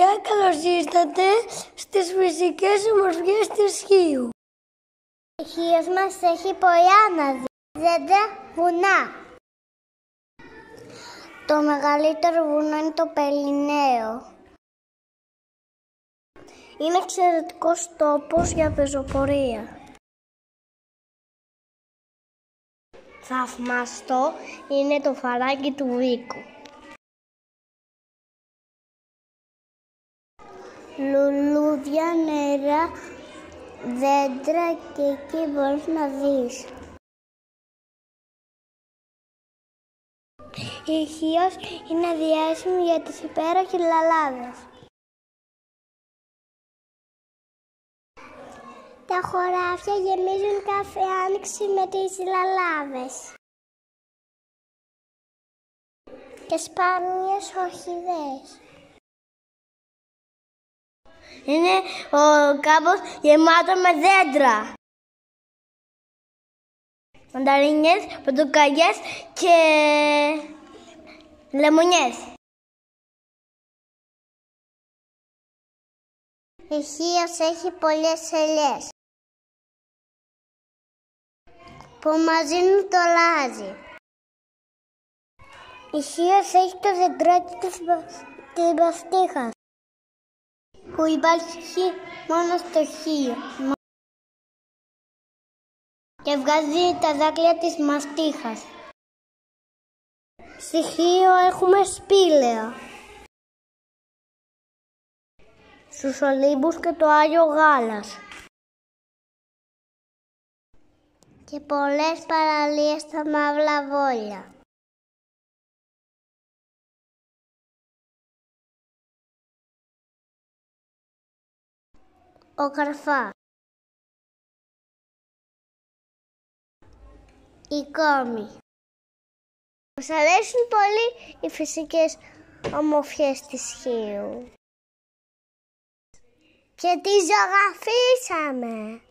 Καλώς ήρθατε στις φυσικές ομορφιές της Χίου. Η Χίος μας έχει πολλά να δει. Δέντρα, βουνά. Το μεγαλύτερο βουνό είναι το Πελληναίο. Είναι εξαιρετικός τόπος για πεζοπορία. Θαυμαστό είναι το φαράγγι του Βίκου. Λουλούδια, νερά, δέντρα και εκεί μπορείς να δεις. Η Χίος είναι διάσημη για τις υπέροχες λαλάδες. Τα χωράφια γεμίζουν κάθε άνοιξη με τις λαλάδες και σπάνιες ορχιδέες. Είναι ο κάμπος γεμάτο με δέντρα. Μανταρίνες, πορτοκαλιές και λεμονιές. Η Χίος έχει πολλές ελιές που μας δίνουν το λάζι. Η Χίος έχει το δεντράκι της μαστίχας που υπάρχει μόνο στο Χίο και βγάζει τα δάκρυα της μαστίχας. Στη Χίο έχουμε σπήλαια, στους Ολύμπους και το Άγιο Γάλας και πολλές παραλίες στα Μαύλα Βόλια. Ο Καρφά, η Κόμη. Μας αρέσουν πολύ οι φυσικές ομορφιές της Χίου και τις ζωγραφίσαμε.